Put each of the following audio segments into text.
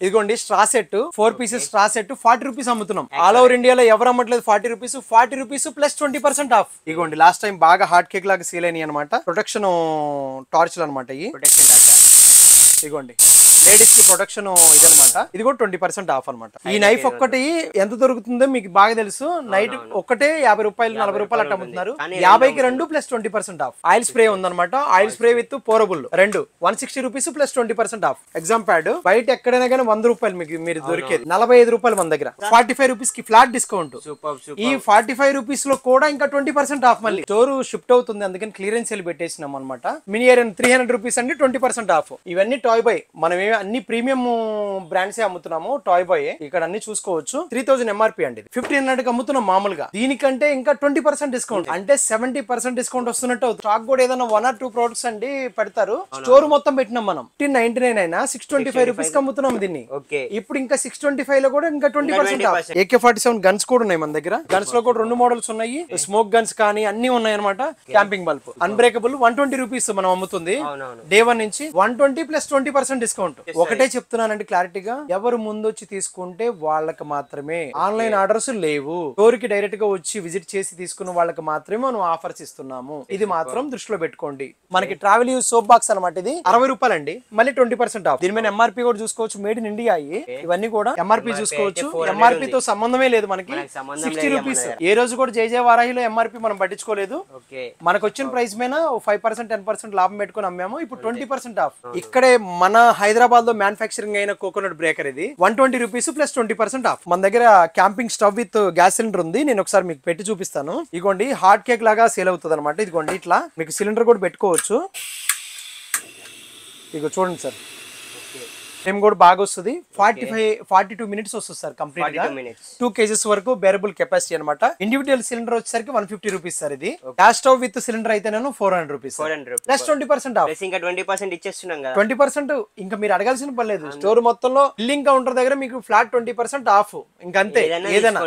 ఇదిగోండి straw set 4 pieces straw set 40 rupees అమ్ముతున్నాం. All over ఇండియాలో ఎవరు అమ్మట్లేదు 40 రూపీస్. 40 rupees plus 20% off. ఇదిగోండి లాస్ట్ టైం బాగా హాట్ కేక్ లాగా సేల్ అయినాయి అనమాట. ప్రొటెక్షన్ టార్చ్లు అనమాట. ఇదిగోండి లేడీస్ కి ప్రొటెక్షన్ ఇదనమాట. ఇది కూడా 20% ఆఫ్ అనమాట. ఈ నైఫ్ ఒక్కటి ఎంత దొరుకుతుందో మీకు బాగా తెలుసు. నైట్ ఒక్కటే 50 రూపాయలు 40 రూపాయలు అట్ట అమ్ముతున్నారు. 50కి 2 ప్లస్ 20% ఆఫ్. ఆయిల్ స్ప్రే ఉందన్నమాట. Oil spray with pourable 2 160 rupees plus 20% off. Exam pad బయట ఎక్కడైనా కానీ 100 రూపాయలు మీకు మీరు దొరికేది 45 రూపాయలు మన దగ్గర. 45 రూపీస్ కి ఫ్లాట్ డిస్కౌంట్. ఈ 45 రూపీస్ లో కూడా ఇంకా 20% ఆఫ్. మళ్ళీ స్టోర్ షిఫ్ట్ అవుతుంది, అందుకని క్లియరెన్స్ సేల్ పెట్టేసినాం అనమాట. మినీ ఐరన్ 300 రూపీస్ అండి 20% ఆఫ్. ఇవన్నీ టాయ్ బాయ్. మనం అన్ని ప్రీమియం బ్రాండ్స్ అమ్ముతున్నాము. టాయ్ బాయ్ ఇక్కడ అన్ని చూసుకోవచ్చు. 3000 ఎంఆర్పీ అండి. 1500 కి అమ్ముతున్నాం మామూలుగా. దీనికంటే ఇంకా 20% డిస్కౌంట్ అంటే 70% డిస్కౌంట్ వస్తున్నట్టు. స్టాక్ కూడా ఏదైనా 1 or 2 ప్రొడక్ట్స్ అండి పెడతారు. స్టోర్ మొత్తం పెట్టినాం మనం. 1599 అయినా 625 రూపీస్ కి అమ్ముతున్నాం దీన్ని. ఇప్పుడు ఇంకా 625 లో కూడా ఇంకా 20% ఆఫ్. AK-47 గన్స్ కూడా ఉన్నాయి మన దగ్గర. గన్స్ లో కూడా 2 మోడల్స్ ఉన్నాయి. స్మోక్ గన్స్ కానీ అన్ని ఉన్నాయి అనమాట. క్యాంపింగ్ బల్బ్ అన్బ్రేకబుల్ 120 రూపీస్ మనం అమ్ముతుంది. డే 1 నుంచి 120 ప్లస్ 20% డిస్కౌంట్. ఒకటే చెప్తున్నానండి క్లారిటీగా, ఎవరు ముందు వచ్చి తీసుకుంటే వాళ్ళకి మాత్రమే. ఆన్లైన్ ఆర్డర్స్ లేవు. స్టోర్ కి డైరెక్ట్ గా వచ్చి విజిట్ చేసి తీసుకున్న వాళ్ళకి మాత్రమే మనం ఆఫర్స్ ఇస్తున్నాము. ఇది మాత్రం దృష్టిలో పెట్టుకోండి. మనకి ట్రావెల్ యూజ్ సోప్ బాక్స్ అనమాట. ఇది 60 రూపాయలు అండి. మళ్ళీ 20% ఆఫ్. దీని మీద ఎంఆర్పీ కూడా చూసుకోవచ్చు. Made in India. ఇవన్నీ కూడా ఎంఆర్పీ చూసుకోవచ్చు. ఎంఆర్పీ తో సంబంధమే లేదు మనకి. 60 రూపీస్. ఏ రోజు కూడా జయ వారాహిలో ఎంఆర్పీ మనం పట్టించుకోలేదు. మనకు వచ్చిన ప్రైస్ మీద 5% 10% లాభం పెట్టుకుని అమ్మాము. ఇప్పుడు 20% ఆఫ్. ఇక్కడే మన హైదరాబాద్ లో మ్యానుఫాక్చరింగ్ అయిన కోకోనట్ బ్రేకర్ ఇది 120 రూపీస్ ప్లస్ 20% ఆఫ్. మన దగ్గర camping stove with gas cylinder ఉంది. నేను ఒకసారి మీకు పెట్టి చూపిస్తాను. ఇదిగోండి హాట్ కేక్ లాగా సేల్ అవుతుంది అనమాట. ఇదిగోండి ఇట్లా మీకు సిలిండర్ కూడా పెట్టుకోవచ్చు. ఇదిగో చూడండి సార్, టైం కూడా బాగా వస్తుంది. 42 మినిట్స్ వస్తుంది సార్ కంప్లీట్ గా. 2 kgs వరకు బేరబుల్ కెపాసిటీ అనమాట. ఇండివిజువల్ సిలిండర్ వచ్చేసరికి 150 రూపీస్ సార్. ఇది గ్యాస్ స్టవ్ విత్ సిలిండర్ అయితే నేను 400 రూపీస్ ప్లస్ 20% ఆఫ్. ఇంకా 20% ఇచ్చేస్తున్నాం కదా. 20% ఇంకా మీరు అడగాల్సిన పని లేదు. స్టోర్ మొత్తంలో బిల్లింగ్ కౌంటర్ దగ్గర మీకు ఫ్లాట్ 20% ఆఫ్. ఇంకా అంతే ఏదైనా.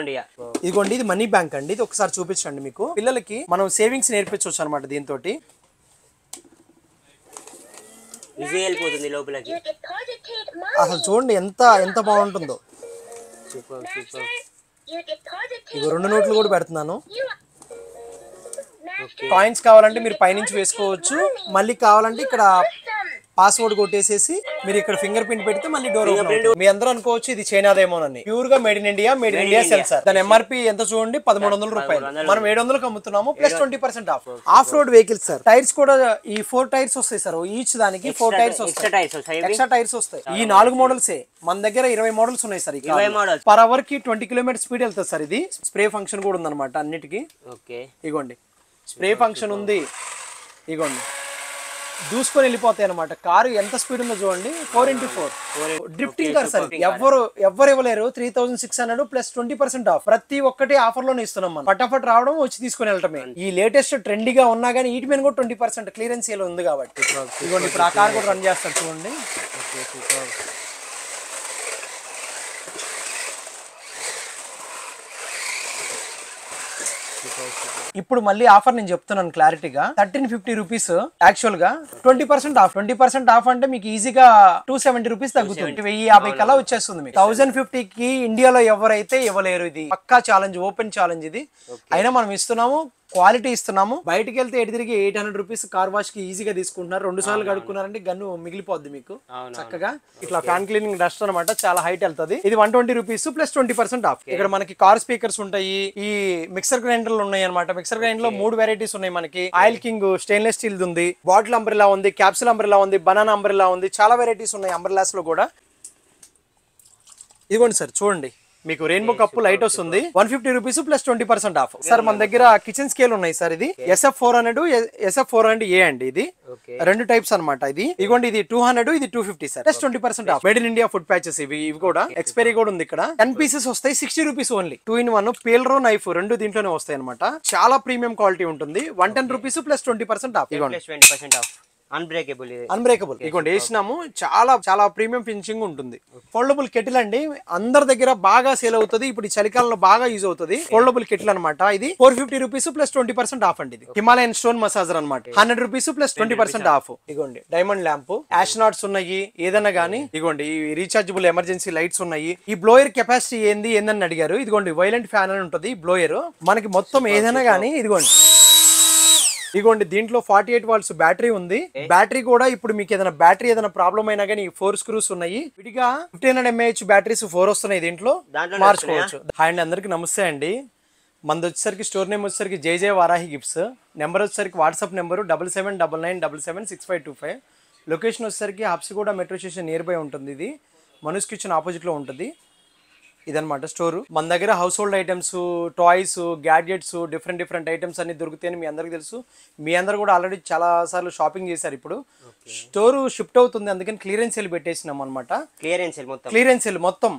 ఇదిగోండి ఇది మనీ బ్యాంక్ అండి. ఇది ఒకసారి చూపించండి. మీకు పిల్లలకి మనం సేవింగ్స్ నేర్పించవచ్చు అనమాట దీంతో. అసలు చూడండి ఎంత బాగుంటుందో. ఇక 2 నోట్లు కూడా పెడుతున్నాను. కాయిన్స్ కావాలంటే మీరు పైనుంచి వేసుకోవచ్చు. మళ్ళీ కావాలంటే ఇక్కడ పాస్వర్డ్ కొట్టేసేసి మీరు ఇక్కడ ఫింగర్ ప్రింట్ పెడితే మళ్ళీ డోర్ ఓపెన్ అవుతుంది. మీ అందరూ అనుకోవచ్చు ఇది చైనాదేమోనని. ప్యూర్ గా మేడ్ ఇన్ ఇండియా సెన్సార్. దాని ఎంఆర్పీ ఎంత చూడండి 1100 రూపాయలు. మనం 700కి అమ్ముతున్నాము plus 20% off. Off road vehicles sir. Tyres కూడా ఈ 4 టైర్స్ వస్తాయి సార్. ఈచ్ దానికి 4 టైర్స్ వస్తాయి. ఎక్స్ట్రా టైర్స్ వస్తాయి. ఈ 4 మోడల్సే. మన దగ్గర 20 మోడల్స్ ఉన్నాయి సార్. పర్ అవర్ కి 20 కిలోమీటర్ స్పీడ్ వెళ్తుంది సార్. ఇది స్ప్రే ఫంక్షన్ కూడా ఉందన్నమాట అన్నిటికీ. ఇగోండి స్ప్రే ఫంక్షన్ ఉంది. ఇగోండి దూసుకొని వెళ్ళిపోతాయి అనమాట. కారు ఎంత స్పీడ్ ఉందో చూడండి. 4x4 drifting car sir. ఎవరు ఇవ్వలేరు. 3600 ప్లస్ 20% ఆఫ్. ప్రతి ఒక్కటి ఆఫర్ లోనే ఇస్తున్నాం మనం. ఫటాఫట్ రావడం వచ్చి తీసుకుని వెళ్ళటమే. ఈ లేటెస్ట్ ట్రెండీగా ఉన్నా కానీ వీటి మీద కూడా 20% క్లియరెన్స్ సేల్ ఉంది కాబట్టి. ఇదిగోండి ఇప్పుడు ఆ కార్ కూడా రన్ చేస్తారు చూడండి. ఇప్పుడు మళ్ళీ ఆఫర్ నేను చెప్తున్నాను క్లారిటీగా. 1350 రూపీస్ యాక్చువల్ గా 20% ఆఫ్. 20% ఆఫ్ అంటే మీకు ఈజీగా 270 రూపీస్ తగ్గుతుంది. 1050 కల్లా వచ్చేస్తుంది మీకు. 1050 కి ఇండియాలో ఎవరైతే ఇవ్వలేరు. ఇది పక్కా ఛాలెంజ్, ఓపెన్ ఛాలెంజ్ ఇది. అయినా మనం ఇస్తున్నాము, క్వాలిటీ ఇస్తున్నాము. బయటకి వెళ్తే ఎటు తిరిగి 800 రూపీస్ కార్ వాష్ కి ఈజీగా తీసుకుంటున్నారు. 2 సార్లు కడుక్కున్నారంటే గన్ను మిగిలిపోద్ది మీకు చక్కగా. ఇట్లా ఫ్యాన్ క్లీనింగ్ డస్ట్ అనమాట. చాలా హైట్ వెళ్తుంది. ఇది 120 రూపీస్ ప్లస్ 20% ఆఫ్. ఇక్కడ మనకి కార్ స్పీకర్స్ ఉంటాయి. ఈ మిక్సర్ గ్రైండర్లు ఉన్నాయి అనమాట. మిక్సర్ గ్రైండర్ లో 3 వెరైటీస్ ఉన్నాయి మనకి. ఆయిల్ కింగ్ స్టెయిన్లెస్ స్టీల్ ఉంది, బాటిల్ అంబ్రెల్లా ఉంది, క్యాప్సూల్ అంబ్రెల్లా ఉంది, బనానా అంబ్రెల్లా ఉంది. చాలా వెరైటీస్ ఉన్నాయి అంబ్రెల్లాస్ లో కూడా. ఇదిగోండి సార్ చూడండి, మీకు రెయిన్బో కప్పు లైట్ వస్తుంది. 150 రూపీస్ ప్లస్ 20% ఆఫ్. సార్ మన దగ్గర కిచెన్ స్కేల్ ఉన్నాయి సార్. ఇది SF400 SF400A అండి. ఇది 2 టైప్స్ అనమాట. ఇది ఇదిగోండి, ఇది 200, ఇది 250 sir. Plus 20% of. Made in India food patches ఇవి కూడా. ఎక్స్పైరీ కూడా ఉంది ఇక్కడ. 10 పీసెస్ వస్తాయి. 60 రూపీస్ ఓన్లీ. 2-in-1 పేలరో నైఫ్ 2 దీంట్లోనే వస్తాయి అనమాట. చాలా ప్రీమియం క్వాలిటీ ఉంటుంది. 110 rupees plus 20% off. 20% of. Unbreakable unbreakable ఇదిగోండి వేసినాము, చాలా చాలా ప్రీమియం ఫినిషింగ్ ఉంటుంది. ఫోల్డబుల్ కెటిల్ అండి, అందరి దగ్గర బాగా సేల్ అవుతుంది, ఇప్పుడు ఈ చలికాలంలో బాగా యూజ్ అవుతుంది. ఫోల్డబుల్ కెటిల్ అనమాట. ఇది 450 రూపీస్ ప్లస్ 20% ఆఫ్ అండి. ఇది హిమాలయన్ స్టోన్ మసాజర్ అనమాట, 100 రూపీస్ ప్లస్ 20% ఆఫ్. ఇదిగోండి డైమండ్ ల్యాంప్, యాస్ట్రోనాట్స్ ఉన్నాయి, ఏదైనా గానీ. ఇదిగోండి ఈ రీచార్జబుల్ ఎమర్జెన్సీ లైట్స్ ఉన్నాయి. ఈ బ్లోయర్ కెపాసిటీ ఏందని అడిగారు. ఇదిగోండి వైలెంట్ ఫ్యాన్ అని ఉంటుంది బ్లోయర్ మనకి. మొత్తం ఏదైనా గానీ ఇదిగోండి దీంట్లో 48 వాల్ట్స్ బ్యాటరీ ఉంది. బ్యాటరీ కూడా ఇప్పుడు మీకు ఏదైనా బ్యాటరీ ఏదైనా ప్రాబ్లం అయినా కానీ 4 స్క్రూస్ ఉన్నాయి. విడిగా 1500 mAh బ్యాటరీస్ 4 వస్తున్నాయి, దీంట్లో మార్చుకోవచ్చు. హాయ్ అండి, అందరికి నమస్తే అండి. మనది వచ్చేసరికి స్టోర్ నేమ్ వచ్చేసరికి జై వారాహి గిఫ్ట్స్. నెంబర్ వచ్చేసరికి వాట్సాప్ నెంబరు 7799977655. లొకేషన్ వచ్చేసరికి Habsiguda metro station near by ఉంటుంది. ఇది మనూస్ కిచెన్ ఆపోజిట్ లో ఉంటుంది. ఇదనమాట స్టోర్. మన దగ్గర house hold items, toys, gadgets, different items అన్ని దొరుకుతాయని మీ అందరికి తెలుసు. మీ అందరు కూడా ఆల్రెడీ చాలా సార్లు షాపింగ్ చేశారు. ఇప్పుడు స్టోర్ షిఫ్ట్ అవుతుంది, అందుకని క్లియరెన్స్ సేల్ పెట్టేసినాం అనమాట. క్లియరెన్స్ సేల్ మొత్తం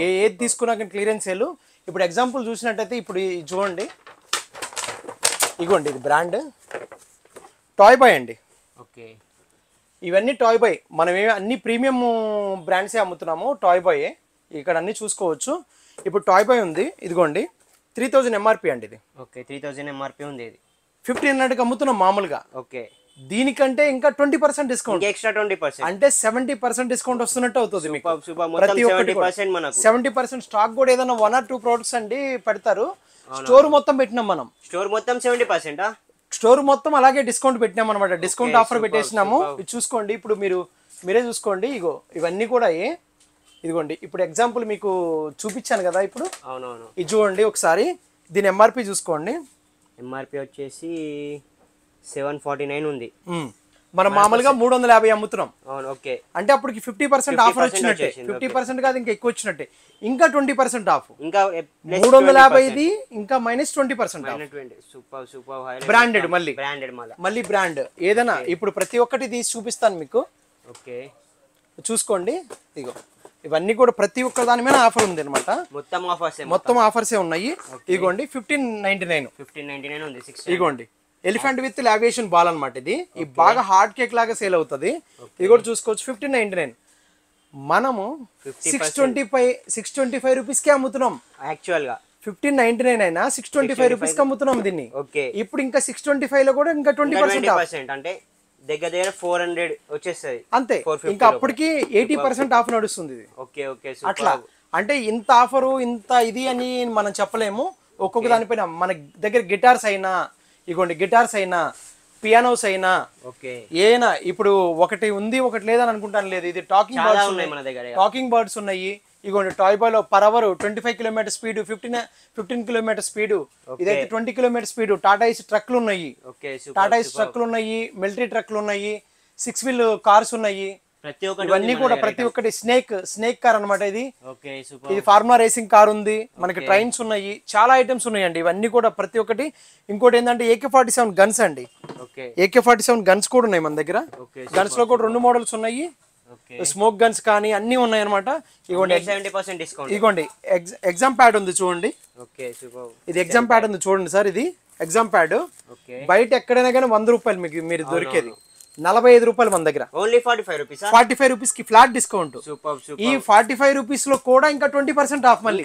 ఏది తీసుకున్నా కానీ క్లియరెన్స్ సేల్. ఇప్పుడు ఎగ్జాంపుల్ చూసినట్టయితే ఇప్పుడు చూడండి, ఇగోండి ఇది బ్రాండ్ టాయ్ బాయ్ అండి. ఇవన్నీ టాయ్ బాయ్. మనం అన్ని ప్రీమియం బ్రాండ్సే అమ్ముతున్నాము. టాయ్ బాయ్ ఇక్కడ అన్ని చూసుకోవచ్చు. ఇప్పుడు టాయ్ బాయ్ ఉంది, ఇదిగోండి 3000 MRP అండి. ఇది 3000 MRP ఉంది. ఇది 1500కి అమ్ముతున్నాం మామూలుగా. దీనికంటే ఇంకా 20% డిస్కౌంట్, ఎక్స్ట్రా 20%, అంటే 70% డిస్కౌంట్ వస్తున్నట్టు అవుతుంది మీకు. ప్రతి ఒక్కటి 70% స్టాక్ కూడా ఏదైనా 1 or 2 ప్రోడక్ట్స్ అండి పెడతారు. స్టోర్ మొత్తం పెట్టినాం మనం. స్టోర్ మొత్తం 70%. స్టోర్ మొత్తం అలాగే డిస్కౌంట్ పెట్టినాం అనమాట. డిస్కౌంట్ ఆఫర్ పెట్టేసినాము. ఇది చూసుకోండి, ఇప్పుడు మీరే చూసుకోండి. ఇగో ఇవన్నీ కూడా ఇదిగోండి ఇప్పుడు ఎగ్జాంపుల్ మీకు చూపించాను కదా. ఇప్పుడు ఇది చూడండి ఒకసారి, దీని MRP చూసుకోండి. MRP వచ్చేసి 749 ఉంది. మనం మామూలుగా 350 అమ్ముతున్నాం. అంటే అప్పటికి 50% ఆఫర్ వచ్చినట్టే. 50% కాదు, ఇంకా ఎక్కువ వచ్చినట్టే. ఇంకా 20% ఆఫ్. ఇంకా 350 ఇంకా -20% బ్రాండెడ్. మళ్ళీ బ్రాండ్ ఏదైనా ఇప్పుడు ప్రతి ఒక్కటి తీసి చూపిస్తాను మీకు. చూసుకోండి, ఇగో ఇవన్నీ కూడా ప్రతి ఒక్క దాని మీద ఆఫర్ ఉంది అనమాట. మొత్తం ఆఫర్సే ఉన్నాయి. ఇదిగోండి 1599 ఉంది. ఇదిగోండి ఎలిఫెంట్ విత్ లావియేషన్ బాల్ అనమాట. ఇది బాగా హార్డ్ కేక్ లాగా సేల్ అవుతుంది. ఇది కూడా చూసుకోవచ్చు 1599. మనము 625 రూపీస్ కి అమ్ముతున్నాం. యాక్చువల్ గా 1599 అయినా 625 రూపీస్ కి అమ్ముతున్నాం దీన్ని. ఇప్పుడు ఇంకా 625 లో కూడా ఇంకా 20% అంటే దగ్గర 400 వచ్చేస్తుంది అంతే. ఇంకా అప్పటికి 80% ఆఫ్ నడుస్తుంది ఇది. అట్లా అంటే ఇంత ఆఫరు ఇంత ఇది అని మనం చెప్పలేము. ఒక్కొక్క దానిపైన మన దగ్గర గిటార్స్ అయినా, ఇగోండి గిటార్స్ అయినా, పియానోస్ అయినా, ఏనా ఇప్పుడు ఒకటి ఉంది ఒకటి లేదని అనుకుంటాను. లేదు, ఇది టాకింగ్ బర్డ్స్ ఉన్నాయి. ఇగోండి టాయ్ బాయ్ లో per hour 25 km speed, 15 km speed, ఇదైతే 20 km స్పీడ్. టాటాయిస్ ట్రక్లు ఉన్నాయి, మిలిటరీ ట్రక్లు ఉన్నాయి, 6 wheel కార్స్ ఉన్నాయి. ఇవన్నీ కూడా ప్రతి ఒక్కటి స్నేక్ కార్ అనమాట. ఇది ఫార్ములా రేసింగ్ కార్ ఉంది, మనకి ట్రైన్స్ ఉన్నాయి, చాలా ఐటమ్స్ ఉన్నాయండి. ఇవన్నీ కూడా ప్రతి ఒక్కటి. ఇంకోటి ఏంటంటే AK-47 గన్స్ అండి. AK-47 గన్స్ కూడా ఉన్నాయి మన దగ్గర. గన్స్ లో కూడా 2 మోడల్స్ ఉన్నాయి. స్మోక్ గన్స్ కానీ అన్ని ఉన్నాయి అనమాట. ఇదిగోండి ఎగ్జామ్ ప్యాడ్ ఉంది చూడండి. ఇది ఎగ్జామ్ ప్యాడ్ ఉంది చూడండి సార్. ఇది ఎగ్జామ్ ప్యాడ్ బయట ఎక్కడైనా కానీ 100 రూపాయలు మీకు మీరు దొరికేది 45 రూపాయలు మన దగ్గర. 45 రూపీస్ కి ఫ్లాట్ డిస్కౌంట్. ఈ 45 రూపీస్ లో కూడా ఇంకా 20% ఆఫ్. మళ్ళీ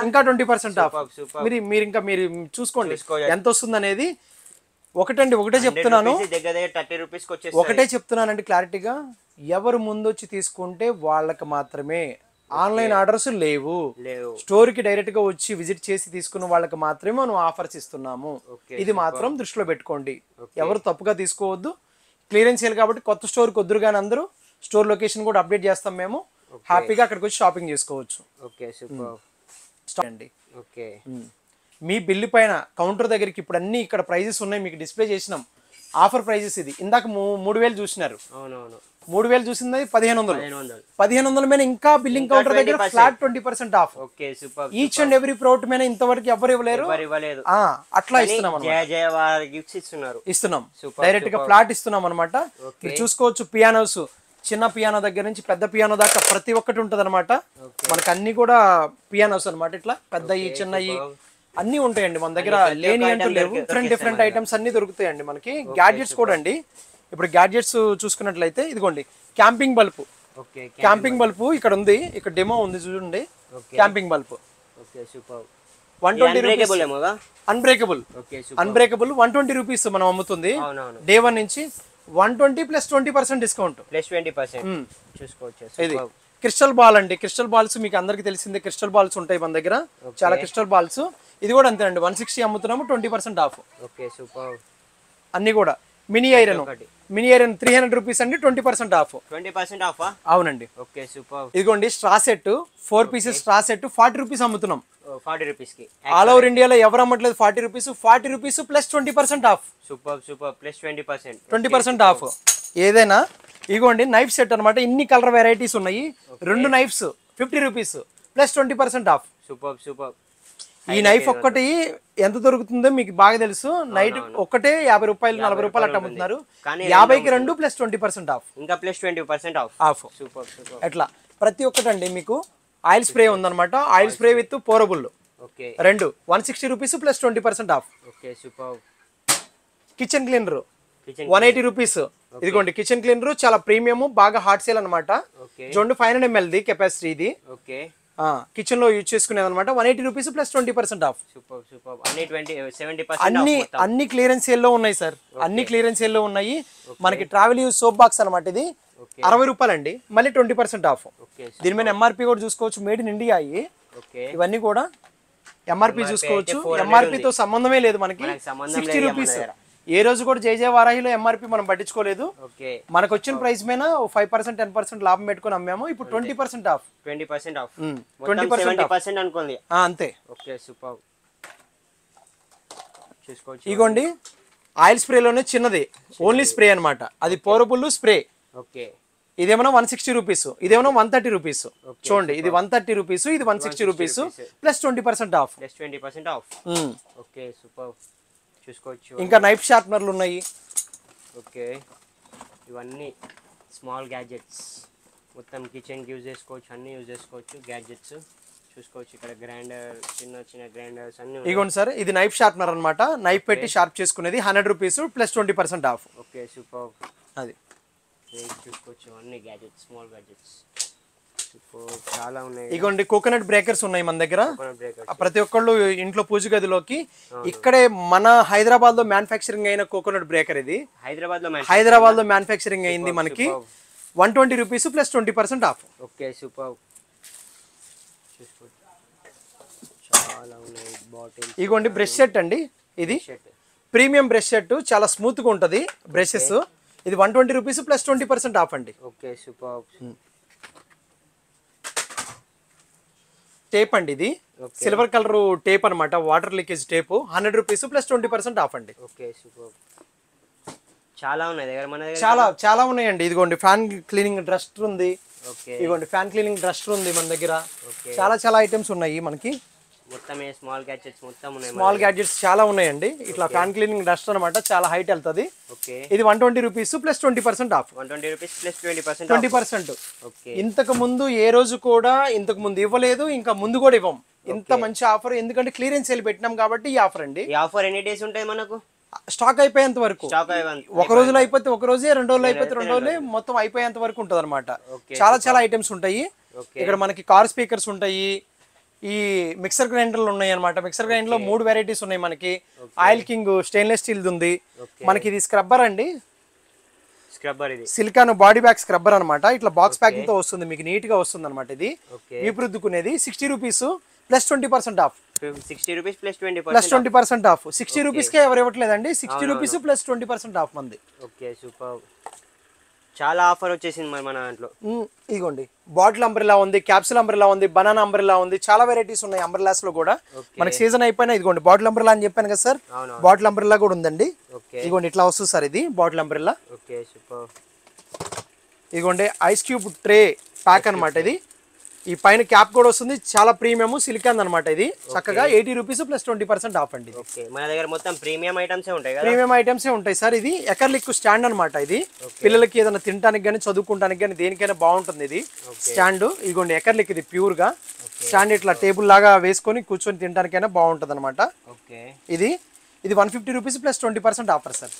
ఇంకా 20% ఆఫ్. మీరు చూసుకోండి ఎంత వస్తుంది అనేది. ఒకటే చెప్తున్నానండి క్లారిటీగా. ఎవరు ముందొచ్చి తీసుకుంటే వాళ్ళకి మాత్రమే. ఆన్లైన్ ఆర్డర్స్ లేవు. స్టోర్ కి డైరెక్ట్ గా వచ్చి విజిట్ చేసి తీసుకున్న వాళ్ళకి మాత్రమే మనం ఆఫర్స్ ఇస్తున్నాము. ఇది మాత్రం దృష్టిలో పెట్టుకోండి. ఎవరు తప్పుగా తీసుకోవద్దు. క్లియరెన్స్ సేల్ కాబట్టి కొత్త స్టోర్ కొద్దురు కానీ అందరూ స్టోర్ లొకేషన్ కూడా అప్డేట్ చేస్తాం మేము. హ్యాపీగా అక్కడికి వచ్చి షాపింగ్ చేసుకోవచ్చు. మీ బిల్లు పైన కౌంటర్ దగ్గరికి ఇప్పుడు అన్ని ఇక్కడ ప్రైజెస్ ఉన్నాయి, మీకు డిస్ప్లే చేసినాం. ఆఫర్ ప్రైజెస్ ఇది. ఇందాక 3000 చూసినారు. 3000 చూసింది 1500 మీద ఇంకా బిల్లింగ్ కౌంటర్ దగ్గర flat 20% of. Each and every product మీద ఇంతవరకు ఎవరు ఇవ్వలేరు. అట్లా ఇస్తున్నాం డైరెక్ట్ గా ఫ్లాట్ ఇస్తున్నాం అనమాట. మీరు చూసుకోవచ్చు పియానోస్, చిన్న పియానో దగ్గర నుంచి పెద్ద పియానో దాకా ప్రతి ఒక్కటి ఉంటది అనమాట. మనకు అన్ని కూడా పియానోస్ అనమాట. ఇట్లా పెద్దవి చిన్నవి అన్ని ఉంటాయండి మన దగ్గర. లేని అంటూ లేవు. డిఫరెంట్ ఐటమ్స్ అన్ని దొరుకుతాయండి మనకి. గ్యాడ్జెట్స్ కూడా అండి. ఇప్పుడు గ్యాడ్జెట్స్ చూసుకున్నట్లయితే ఇదిగోండి camping bulb. Okay camping bulb ఇక్కడ ఉంది, ఇక్కడ డెమో ఉంది చూడండి. Camping bulb okay super. 120 rupees. Unbreakable ఏమోగా. అన్బ్రేకబుల్. ఓకే అన్బ్రేకబుల్ 120 రూపీస్ మనం అమ్ముతుంది. అవునవును. డే 1 నుంచి 120 ప్లస్ 20% డిస్కౌంట్. ప్లస్ 20% చూసుకోవచ్చు. ఇది క్రిస్టల్ బాల్ అండి. క్రిస్టల్ బాల్స్ మీకు అందరికి తెలిసిందే, క్రిస్టల్ బాల్స్ ఉంటాయి మన దగ్గర, చాలా క్రిస్టల్ బాల్స్. ఇది కూడా అంతేనండి, 160 అమ్ముతున్నాము, 20% ఆఫ్. Okay super. అన్ని కూడా mini iron, mini iron 300 rupees అండి, 20% ఆఫ్. 20% ఆఫా? అవునండి. Okay super. ఇదిగోండి straw set 4 pieces straw set 40 rupees అమ్ముతున్నాం. 40 రూపీస్కి. ఆల్ ఓవర్ ఇండియాలో ఎవరు అమ్మట్లేదు 40 rupees. 40 rupees plus 20% off. Super super. Plus 20%. 20% off. ఏదైనా ఇగోండి నైఫ్ సెట్ అనమాట, ఇన్ని కలర్ వెరైటీస్ ఉన్నాయి. 2 knifes 50 rupees plus 20% off. Super super. ఈ నైఫ్ ఒక్కటి ఎంత దొరుకుతుందో మీకు బాగా తెలుసు. నైట్ ఒక్కటే 50 రూపాయలు 40 రూపాయలు అట్లా అమ్ముతున్నారు. 50కి 2 ప్లస్ 20% ఆఫ్. ఇంకా ప్లస్ 20% ఆఫ్. Super super. ఎట్లా ప్రతి ఒక్కటండి. మీకు ఆయిల్ స్ప్రే ఉందన్నమాట, oil spray with pourable. Okay. 160 rupees plus 20% off. Okay super. Kitchen cleaner 180 rupees. ఇదిగోండి కిచెన్ క్లీనర్ చాలా ప్రీమియం, బాగా హాట్ సేల్ అనమాట. చూడండి 500 ml ది కెపాసిటీ ఇది. ఓకే. కిచెన్ లో యూజ్ చేసుకునేది అనమాట. 180 rupees plus 20% off. Super super. అన్ని 70% అన్ని క్లియరెన్స్ సేల్ లో ఉన్నాయి సార్, అన్ని క్లియరెన్స్ సేల్ లో ఉన్నాయి. మనకి ట్రావెల్ యూజ్ సోప్ బాక్స్ అనమాట, ఇది 60 రూపాయలు అండి, మళ్ళీ 20% ఆఫ్. దీని మీద ఎంఆర్పి కూడా చూసుకోవచ్చు, మేడ్ ఇన్ ఇండియా అయ్యి. ఇవన్నీ కూడా ఎంఆర్పి చూసుకోవచ్చు. ఎంఆర్పి తో సంబంధమే లేదు మనకి. 60 రూపీస్. ఏ రోజు కూడా జై వారాహిలో ఎంఆర్పి మనం పట్టించుకోలేదు. మనకు వచ్చిన ప్రైస్ మీద 5% 10% లాభం పెట్టుకుని అమ్మాము. ఇప్పుడు 20% ఆఫ్. 20% ఆఫ్. 20% అనుకోండి అంతే. Okay super. చూసుకోవచ్చు. ఇగోండి ఆయిల్ స్ప్రేలోనే చిన్నది, ఓన్లీ స్ప్రే అనమాట, అది పోరబుల్ స్ప్రే. ఓకే. ఇదేమన్నా 160 రూపీస్, ఇదేమన్నా 130 రూపీస్. చూడండి ఇది 130 రూపీస్, ఇది 160 rupees plus 20% off. Plus 20% off. Okay super. చూసుకోవచ్చు. ఇంకా నైఫ్ షార్ప్నర్లు ఉన్నాయి. ఓకే. ఇవన్నీ స్మాల్ గ్యాడ్జెట్స్, మొత్తం కిచెన్కి యూజ్ చేసుకోవచ్చు, అన్నీ యూజ్ చేసుకోవచ్చు గ్యాడ్జెట్స్. చూసుకోవచ్చు ఇక్కడ గ్రైండర్, చిన్న చిన్న గ్రైండర్స్ అన్ని. ఇగోండి సార్, ఇది నైఫ్ షార్ప్నర్ అనమాట, నైఫ్ పెట్టి షార్ప్ చేసుకునేది. 100 rupees plus 20% off. Okay super. అది చూసుకోవచ్చు అన్ని గ్యాడ్జెట్స్, స్మాల్ గ్యాడ్జెట్స్ చాలా ఉన్నాయి. ఇగోండి కోకోనట్ బ్రేకర్స్ ఉన్నాయి మన దగ్గర. ప్రతి ఒక్కళ్ళు ఇంట్లో పూజ గదిలోకి ఇక్కడే మన హైదరాబాద్ లో మ్యానుఫ్యాక్చరింగ్ అయిన కోకోనట్ బ్రేకర్ ఇది. హైదరాబాద్ లో మ్యానుఫ్యాక్చరింగ్ అయింది. మనకి 120 rupees plus 20% off. Okay super. చాలా ఉన్నాయి బాటిల్స్. ఇగోండి బ్రష్ సెట్ అండి, ఇది ప్రీమియం బ్రష్ సెట్, చాలా స్మూత్ గా ఉంటది బ్రషెస్. ఇది 120 రూపీస్ ప్లస్ 20% ఆఫ్ అండి. Okay super. టేప్ అండి, ఇది సిల్వర్ కలర్ టేప్ అనమాట, water leakage tape. 100 rupees plus 20% off అండి. Okay super. చాలా ఉన్నాయి దగ్గర, మన దగ్గర చాలా ఉన్నాయండి. ఇదిగోండి ఫ్యాన్ క్లీనింగ్ డస్టర్ ఉంది. ఇదిగోండి ఫ్యాన్ క్లీనింగ్ డస్టర్ ఉంది మన దగ్గర. చాలా ఐటమ్స్ ఉన్నాయి మనకి. మొత్తం స్మాల్ గ్యాడ్జెట్స్ మొత్తం ఉన్నాయి. స్మాల్ గ్యాడ్జెట్స్ చాలా ఉన్నాయండి. ఇట్లా ఫ్యాన్ క్లీనింగ్ డస్టర్ అనమాట, చాలా హైట్ వెళ్తుంది. ఇది 120 rupees plus 20% of. 120 rupees plus 20%. ఇంతకు ముందు ఏ రోజు కూడా ఇంతకు ముందు ఇవ్వలేదు, ఇంకా ముందు కూడా ఇవ్వం ఇంత మంచి ఆఫర్. ఎందుకంటే క్లియరెన్స్ సేల్ పెట్టినాం కాబట్టి ఈ ఆఫర్ అండి. ఈ ఆఫర్ ఎన్ని డేస్ ఉంటాయి మనకు? స్టాక్ అయిపోయేంత వరకు. ఒక రోజులో అయిపోతే ఒక రోజే, 2 రోజులు అయిపోతే 2 రోజులే, మొత్తం అయిపోయేంత వరకు ఉంటది అనమాట. చాలా ఐటమ్స్ ఉంటాయి ఇక్కడ మనకి. కార్ స్పీకర్స్ ఉంటాయి, ఈ మిక్సర్ గ్రైండర్లు ఉన్నాయి అనమాట. మిక్సర్ గ్రైండర్ లో 3 వెరైటీస్ ఉన్నాయి మనకి. ఆయిల్ కింగ్ స్టెయిన్లెస్ స్టీల్ ఉంది మనకి. ఇది స్క్రబ్బర్ అండి, సిలికాన్ బాడీ బ్యాగ్ స్క్రబ్బర్ అనమాట. ఇట్లా బాక్స్ ప్యాకింగ్ తో వస్తుంది, మీకు నీట్ గా వస్తుంది అనమాట. ఇది వీపు రుద్దుకునేది. 60 rupees plus 20% off. 60 rupees plus 20% off. 60 rupees కే ఎవరు ఇవ్వట్లేదండి. 60 రూపీస్ ప్లస్ 20% ఆఫ్ మంది. Okay super. చాలా ఆఫర్ వచ్చేసింది మన దాంట్లో. ఇదిగోండి బాటిల్ అంబ్రెల్లా ఉంది, క్యాప్సూల్ అంబ్రెల్లా ఉంది, బనానా అంబ్రెల్లా ఉంది, చాలా వెరైటీస్ ఉన్నాయి అంబ్రెల్లాస్ లో కూడా. మనకి సీజన్ అయిపోయినా ఇదిగోండి బాటిల్ అంబ్రెల్లా అని చెప్పాను కదా సార్, బాటిల్ అంబ్రెల్లా కూడా ఉందండి. ఇదిగోండి ఇట్లా వస్తుంది సార్, ఇది బాటిల్ అంబ్రెల్లా. ఇదిగోండి ఐస్ క్యూబ్ ట్రే ప్యాక్ అనమాట. ఇది ఈ పైన క్యాప్ కూడా వస్తుంది, చాలా ప్రీమియం సిలికాన్ అనమాట. ఇది చక్కగా 80 రూపీస్ ప్లస్ 20% ఆఫ్ అండి. మన దగ్గర మొత్తం ప్రీమియం ఐటమ్స్ ఉంటాయి కదా. ప్రీమియం ఐటమ్స్ ఉంటాయి సార్. ఇది ఎకర్లిక్ స్టాండ్ అనమాట. ఇది పిల్లలకి ఏదైనా తినడానికి కానీ చదువుకోవడానికి కానీ దేనికైనా బాగుంటుంది ఇది స్టాండ్. ఇదిగోండి ఎకర్లిక్, ఇది ప్యూర్ గా స్టాండ్. ఇట్లా టేబుల్ లాగా వేసుకొని కూర్చొని తినడానికైనా బాగుంటుంది అనమాట. ఇది 150 rupees plus 20% offer sir.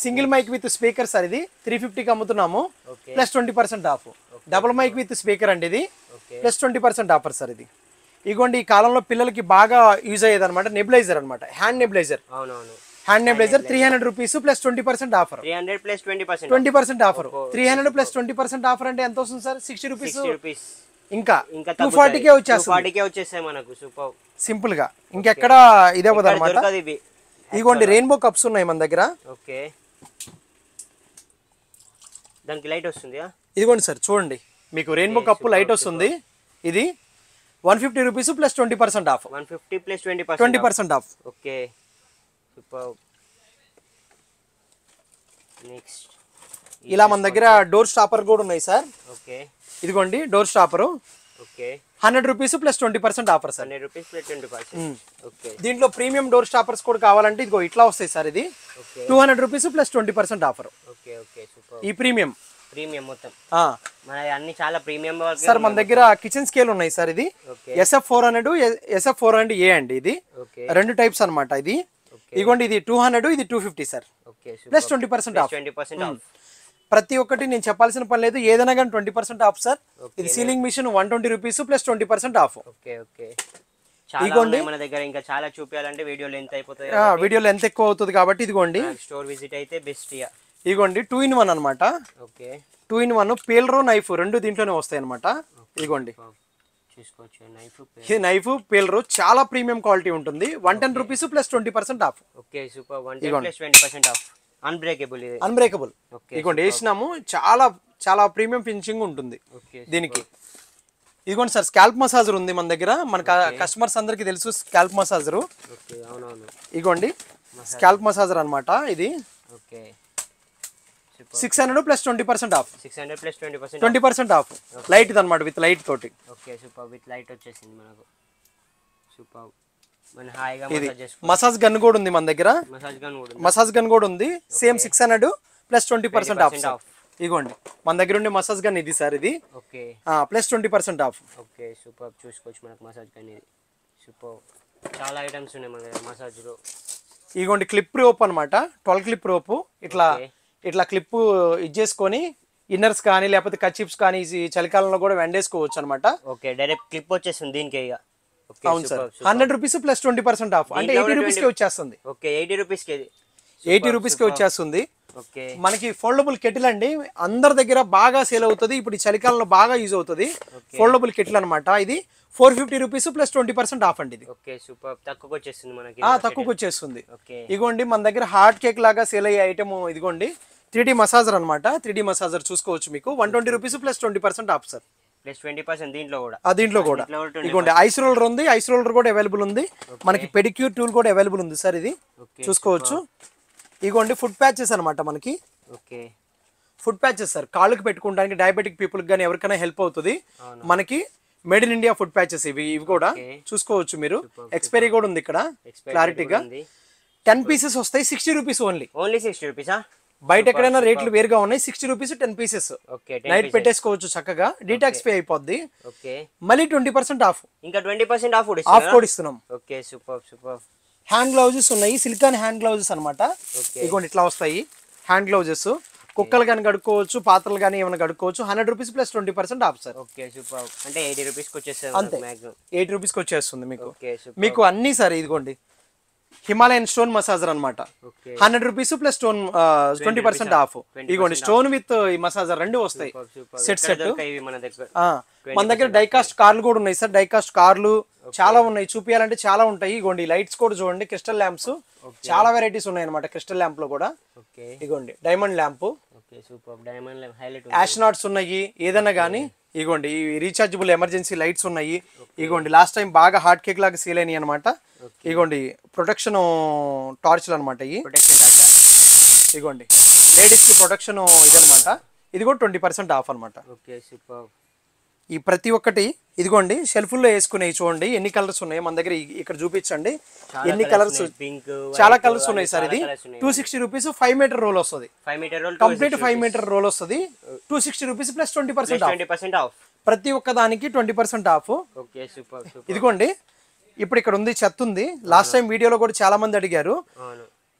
Single mic with speaker sir ఇది 350కి అమ్ముతున్నాము okay plus 20% off. Double mic with speaker అండి ఇది ఓకే ప్లస్ 20% ఆఫర్ సార్ ఇది. ఇగోండి ఈ కాలంలో పిల్లలకి బాగా యూజ్ అయ్యేది అనమాట నెబులైజర్ అనమాట, హ్యాండ్ నెబులైజర్. అవునవును hand nebuliser 300 rupees plus 20% offer. 300 plus 20%. 20% offer. 300 plus 20% offer అంటే ఎంత వస్తుంది సార్? 60 రూపీస్. 60 రూపీస్ ఇంకా ఇంకా 240కే వచ్చేస్తుంది. 240కే వచ్చేస్తాయి మనకు. సూపర్ సింపుల్ గా ఇంకెక్కడ ఇదే అవ్వదు అనమాట. దొరకదు ఇవి. ఇగోండి రెయిన్బో కప్స్ ఉన్నాయి మన దగ్గర. ఓకే దానికి లైట్ వస్తుందా? ఇదిగోండి సార్ చూడండి, మీకు రెయిన్బో కప్ లైట్ వస్తుంది. ఇది 150 rupees plus 20% of. 150 plus 20% off. Okay super. Next ఇలా మన దగ్గర డోర్ స్టాపర్ కూడా ఉన్నాయి సార్. ఓకే ఇదిగోండి door stopper okay 100 rupees plus 20% offer sir. 100 rupees plus 20%. Okay దీంట్లో ప్రీమియం డోర్ స్టాపర్స్ కూడా కావాలంటే ఇదిగో ఇట్లా వస్తాయి సార్. ఇది okay 200 rupees plus 20% offer. Okay okay super. ఈ ప్రీమియం మొత్తం ఆ మన అన్ని చాలా ప్రీమియం సార్. మన దగ్గర కిచెన్ స్కేల్ ఉన్నాయి సార్. ఇది ఓకే SF400 SF400A అండి. ఇది ఓకే రెండు టైప్స్ అన్నమాట. ఇది ఇదిగోండి ఇది 200 ఇది 250 sir. Okay plus 20% off. 20% off. ప్రతి ఒక్కటి నేను చెప్పాల్సిన పని లేదు, ఏదైనా కానీ 20% ఆఫ్ సార్. ఇది sealing machine 120 rupees plus 20% off. Okay okay చాలా ఉన్నాయి మన దగ్గర. ఇంకా చాలా చూపించాలంటే వీడియో లెంత్ అయిపోతుంది. వీడియోలో ఎంత ఎక్కువ అవుతుంది కాబట్టి ఇదిగోండి స్టోర్ విజిట్ అయితే బెస్ట్. ఇదిగోండి 2-in-1 అనమాట. ఓకే 2-in-1 పేల్రో నైఫ్ రెండు దీంట్లోనే వస్తాయి అనమాట. ఇదిగోండి చూసుకోవచ్చు. ఇది నైఫ్ పేల్రో చాలా ప్రీమియం క్వాలిటీ ఉంటుంది. 110 rupees plus 20% off. Okay super. 110 plus 20% of. Unbreakable ఇది. అన్బ్రేకబుల్. ఓకే ఇదిగోండి వేసినాము, చాలా చాలా ప్రీమియం ఫినిషింగ్ ఉంటుంది ఓకే దీనికి. ఇదిగోండి సార్ స్కాల్ప్ మసాజర్ ఉంది మన దగ్గర. మన కస్టమర్స్ అందరికి తెలుసు స్కాల్ప్ మసాజర్. ఓకే అవునవును. ఇదిగోండి స్కాల్ప్ మసాజర్ అనమాట. ఇది okay 600 plus 20% of. 600 plus 20%. 20% of. Light అనమాట, విత్ లైట్ తోటి. Okay super. విత్ లైట్ వచ్చేసింది మనకు. సూపర్. మన హాయిగా ఇది మసాజ్ చేసుకో. మసాజ్ గన్ కూడా ఉంది మన దగ్గర. మసాజ్ గన్ కూడా ఉంది. Same 600 plus 20% off. ఇదిగోండి మన దగ్గర ఉండే మసాజ్ గన్ ఇది సార్. ఇది okay plus 20% off. Okay super. చూసుకోవచ్చు మనకు మసాజ్ గన్ ఇది. సూపర్. చాలా ఐటమ్స్ ఉన్నాయి మన దగ్గర మసాజ్ లో. ఇదిగోండి క్లిప్ రోప్ అనమాట. 12 క్లిప్ రోప్. ఇట్లా క్లిప్ ఇచ్చేసుకొని ఇన్నర్స్ కానీ లేకపోతే కచిప్స్ కానీ ఈ చలికాలంలో కూడా వెండేసుకోవచ్చు అనమాట. ఓకే డైరెక్ట్ క్లిప్ వచ్చేస్తుంది దీనికి. అవును సార్. 100 rupees plus 20% of. అంటే 80 రూపీస్ కి వచ్చేస్తుంది. ఓకే 80 రూపీస్ కి. 80 రూపీస్ కి వచ్చేస్తుంది. ఓకే మనకి ఫోల్డబుల్ కెటిల్ అండి, అందరి దగ్గర బాగా సేల్ అవుతుంది. ఇప్పుడు ఈ చలికాలంలో బాగా యూజ్ అవుతుంది ఫోల్డబుల్ కెటిల్ అనమాట. ఇది 450 రూపీస్ ప్లస్ 20% ఆఫ్ అండి. ఇది ఓకే సూపర్. తక్కువకి వచ్చేస్తుంది మనకి. తక్కువకి వచ్చేస్తుంది. ఓకే ఇదిగోండి మన దగ్గర హార్ట్ కేక్ లాగా సేల్ అయ్యే ఐటమ్ ఇదిగోండి 3D మసాజర్ అనమాట. 3D మసాజర్ చూసుకోవచ్చు మీకు 120 rupees plus 20% off sir. Plus 20% దీంట్లో కూడా. దీంట్లో కూడా ఇదిగోండి ఐస్ రోలర్ ఉంది. ఐస్ రోలర్ కూడా అవైలబుల్ ఉంది మనకి. పెడిక్యూర్ టూల్ కూడా అవైలబుల్ ఉంది సార్. ఇది చూసుకోవచ్చు. ఇదిగోండి ఫుడ్ ప్యాచెస్ అనమాట మనకి. ఓకే ఫుడ్ ప్యాచెస్ సార్, కాళ్ళకి పెట్టుకోవడానికి డయాబెటిక్ పీపుల్ కానీ ఎవరికైనా హెల్ప్ అవుతుంది మనకి. Made in India food patches ఇవి కూడా చూసుకోవచ్చు మీరు. ఎక్స్పైరీ కూడా ఉంది ఇక్కడ క్లారిటీగా. 10 పీసెస్ వస్తాయి. 60 రూపీస్ ఓన్లీ. 60 రూపీసా? బయట ఎక్కడైనా రేట్లు వేరుగా ఉన్నాయి. 60 రూపీస్ 10 పీసెస్. నైట్ పెట్టేసుకోవచ్చు చక్కగా. డీటాక్స్ పే అయిపోద్ది. మళ్ళీ 20% ఆఫ్. ఇంకా 20% ఆఫ్ కూడా ఇస్తున్నాం. Okay super super. Hand gloves ఉన్నాయి. సిలికాన్ హ్యాండ్ గ్లౌజెస్ అనమాట. ఇదిగోండి ఇట్లా వస్తాయి హ్యాండ్ గ్లౌజెస్. కుక్కలు కానీ కడుక్కోవచ్చు, పాత్రలు కానీ ఏమైనా కడుక్కోవచ్చు. 100 rupees plus 20% off sir. Okay super. అంటే 80 రూపీస్ కి వచ్చేస్తుంది. అంతే 80 రూపీస్ కి వచ్చేస్తుంది మీకు. Okay super. మీకు అన్ని సార్ ఇదిగోండి హిమాలయన్ స్టోన్ మసాజర్ అనమాట. 100 రూపీస్ ప్లస్ 20% ఆఫ్. ఇదిగోండి స్టోన్ విత్ ఈ మసాజర్ రెండు వస్తాయి సెట్. మన దగ్గర డైకాస్ట్ కార్లు కూడా ఉన్నాయి సార్. డైకాస్ట్ కార్లు చాలా ఉన్నాయి, చూపించాలంటే చాలా ఉంటాయి. ఇగోండి లైట్స్ కూడా చూడండి, క్రిస్టల్ ల్యాంప్స్ చాలా వెరైటీస్ ఉన్నాయి అనమాట. క్రిస్టల్ ల్యాంప్ లో కూడా ఇగోండి డైమండ్ ల్యాంప్, యాస్ట్రోనాట్స్ ఉన్నాయి. ఏదైనా కానీ ఇగోండి ఈ రీఛార్జబుల్ ఎమర్జెన్సీ లైట్స్ ఉన్నాయి. ఇగోండి లాస్ట్ టైం బాగా హార్ట్ కేక్ లాగా సేల్ అయినాయి అనమాట. ఇగోండి ప్రొటెక్షన్ టార్చ్లు అనమాట. ఇగోండి లేడీస్ కి ప్రొటెక్షన్ ఇదనమాట. ఇది కూడా 20% ఆఫ్ అనమాట. ఈ ప్రతి ఒక్కటి ఇదిగోండి షెల్ఫ్లో వేసుకునేవి చూడండి ఎన్ని కలర్స్ ఉన్నాయి మన దగ్గర. ఇక్కడ చూపించండి ఎన్ని కలర్స్. చాలా కలర్స్ ఉన్నాయి సార్. ఇది 260 రూపీస్ 5 మీటర్ రోల్ వస్తుంది. కంప్లీట్ 5 మీటర్ రోల్ వస్తుంది. 260 రూపీస్ ప్లస్ 20% ఆఫ్. ప్రతి ఒక్క దానికి 20% ఆఫ్. ఇదిగోండి ఇప్పుడు ఇక్కడ ఉంది చెత్త ఉంది. లాస్ట్ టైం వీడియోలో కూడా చాలా మంది అడిగారు.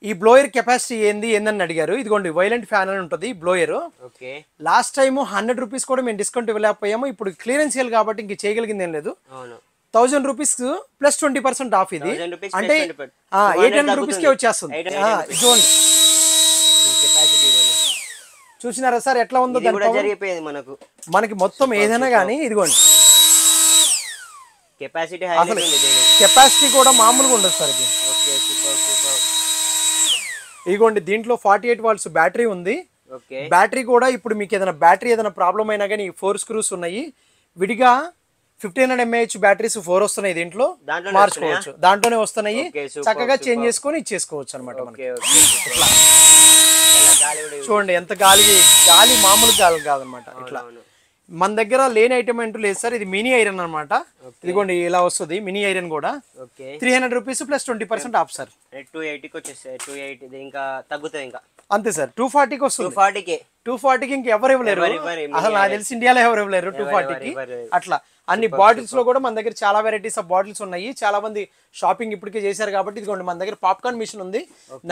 ఈ బ్లోయర్ కెపాసిటీ ఏందని అడిగారు. ఇదిగోండి వైలెంట్ ఫ్యాన్ అని ఉంటుంది blower. Okay. Last time 100 rupees కూడా మేము డిస్కౌంట్ ఇవ్వలేకపోయాము. ఇప్పుడు క్లియరెన్స్ సేల్ కాబట్టి ఇంక చేయగలిగింది ఏం లేదు. అవును. 1000 రూపీస్ ప్లస్ 20% ఆఫ్ ఇది. అంటే 800 రూపీస్కే వచ్చేస్తుంది. ఇదిగోండి చూసినారా సార్ ఎట్లా ఉందో. మనకి మొత్తం ఏదైనా కానీ ఇదిగోండి కెపాసిటీ కూడా మామూలుగా ఉండదు సార్ ఇది. ఇదిగోండి దీంట్లో 48 వాట్స్ బ్యాటరీ ఉంది. బ్యాటరీ కూడా ఇప్పుడు మీకు ఏదైనా ప్రాబ్లం అయినా కానీ 4 స్క్రూస్ ఉన్నాయి. విడిగా 1500 mAh బ్యాటరీస్ 4 వస్తున్నాయి. దీంట్లో మార్చుకోవచ్చు, దాంట్లోనే వస్తున్నాయి. చక్కగా చేంజ్ చేసుకొని ఇచ్చేసుకోవచ్చు అనమాట. చూడండి ఎంత గాలి మామూలు గాలి కాదనమాట. ఇట్లా మన దగ్గర లేని ఐటమ్ అంటూ లేదు సార్. ఇది మినీ ఐరన్ అనమాట. ఇదిగోండి ఇలా వస్తుంది మినీ ఐరన్ కూడా. 300 రూపీస్ ప్లస్ 20% ఆఫ్ సార్. 280కి వచ్చేస్తాయి. 280 ఇంకా తగ్గుతుంది ఇంకా అంతే సార్. 240కి వస్తుంది. 240కి ఇంక ఎవరు ఇవ్వలేరు అసలు. నాకు తెలిసి ఇండియాలో ఎవరు ఇవ్వలేరు 240కి. అట్లా అన్ని బాటిల్స్ లో కూడా మన దగ్గర చాలా వెరైటీస్ ఆఫ్ బాటిల్స్ ఉన్నాయి. చాలా మంది షాపింగ్ ఇప్పటికే చేశారు కాబట్టి ఇదిగోండి మన దగ్గర పాప్కార్న్ మిషన్ ఉంది.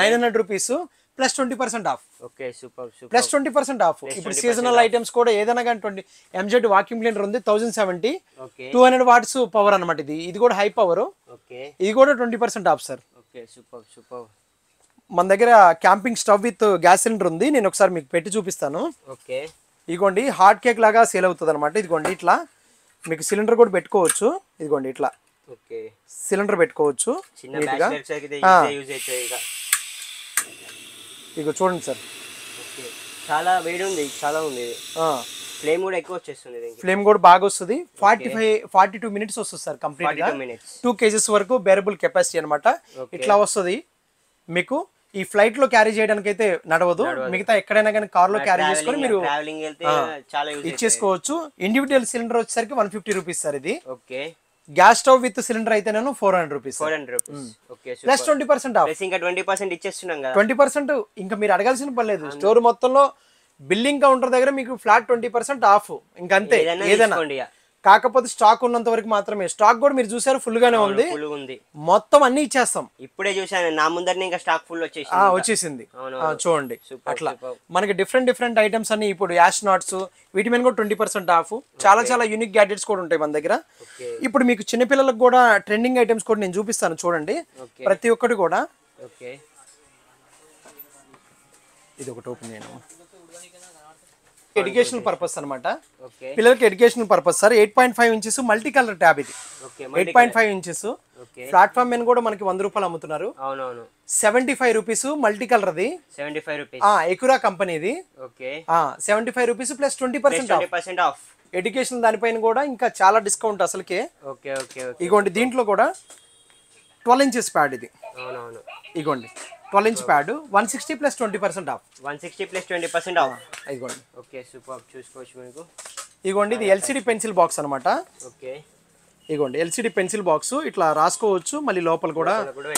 900 rupees plus 20% off. Okay super. Plus 20% of. ఇప్పుడు సీజనల్ ఐటమ్స్ కూడా ఏదైనా కానీ 20 MZ వాక్యూమ్ క్లీనర్ ఉంది 1070 200 వాట్స్ పవర్ అనమాట. ఇది కూడా హై పవర్. ఇది కూడా 20% ఆఫ్ సార్. మన దగ్గర camping stove with gas cylinder ఉంది. నేను ఒకసారి మీకు పెట్టి చూపిస్తాను. ఇదిగోండి హాట్ కేక్ లాగా సేల్ అవుతుంది అనమాట. ఇదిగోండి ఇట్లా మీకు సిలిండర్ కూడా పెట్టుకోవచ్చు. ఇదిగోండి ఇట్లా సిలిండర్ పెట్టుకోవచ్చు నీట్గా. ఇక చూడండి సార్ చాలా వేడి ఉంది, చాలా ఉంది. ఫ్లేమ్ కూడా ఎక్కువ వచ్చేస్తుంది. ఫ్లేమ్ కూడా బాగా వస్తుంది. 42 మినిట్స్ వస్తుంది సార్ కంప్లీట్ గా. 2 kgs వరకు బేరబుల్ కెపాసిటీ అనమాట. ఇట్లా వస్తుంది మీకు. ఈ ఫ్లైట్ లో క్యారీ చేయడానికి అయితే నడవదు. మిగతా ఎక్కడైనా కానీ కార్ లో క్యారీ చేసుకొని మీరు ఇచ్చేసుకోవచ్చు. ఇండివిజువల్ సిలిండర్ వచ్చేసరికి 150 రూపీస్ సార్ ఇది. గ్యాస్ స్టవ్ విత్ సిలిండర్ అయితే నేను 400 రూపీస్ ప్లస్ 20% ఆఫ్. ఇంకా 20% ఇచ్చేస్తున్నాం కదా. 20% ఇంకా మీరు అడగాల్సిన పని లేదు. స్టోర్ మొత్తంలో బిల్లింగ్ కౌంటర్ దగ్గర మీకు ఫ్లాట్ 20% ఆఫ్. ఇంకంతే ఏదైనా. కాకపోతే స్టాక్ ఉన్నంత వరకు మాత్రమే. స్టాక్ కూడా మీరు చూసారు ఫుల్ గానే ఉంది. మొత్తం అన్ని ఇచ్చేస్తాం. ఇప్పుడే చూసాను నా ముందరనే ఇంకా స్టాక్ ఫుల్ వచ్చేసింది. చూడండి అట్లా మనకి డిఫరెంట్ ఐటమ్స్ అన్ని. ఇప్పుడు యాష్ నాట్స్ వీటి మీద కూడా 20% ఆఫ్. చాలా యూనిక్ గ్యాడ్జెట్స్ కూడా ఉంటాయి మన దగ్గర. ఇప్పుడు మీకు చిన్నపిల్లలకు కూడా ట్రెండింగ్ ఐటమ్స్ కూడా నేను చూపిస్తాను చూడండి. ప్రతి ఒక్కటి కూడా. ఇది ఒకటి ఓపెన్ చేయను. ఎడ్యుకేషనల్ పర్పస్ అనమాట. పిల్లలకి educational purpose sir. 8.5 inches multi colour tab ఇది. 8.5 ఇంచెస్ ప్లాట్ఫామ్ మీద కూడా మనకి 100 రూపాయలు అమ్ముతున్నారు. 75 రూపీస్ మల్టీ కలర్ అది. ఎకురా కంపెనీది. 75 రూపీస్ ప్లస్ 20% ఆఫ్. ఎడ్యుకేషన్ దానిపైన కూడా ఇంకా చాలా డిస్కౌంట్ అసలుకే. ఇగోండి దీంట్లో కూడా 12 ఇంచెస్ ప్యాడ్ ఇది. ఇగోండి 12 inch pad 160 plus 20% off. 160 plus 20% off. ఇగోండి. Okay super. చూసుకోవచ్చు మీకు. ఇగోండి ఇది LCD పెన్సిల్ బాక్స్ అనమాట. ఇగోండి LCD పెన్సిల్ బాక్స్. ఇట్లా రాసుకోవచ్చు. మళ్ళీ లోపల కూడా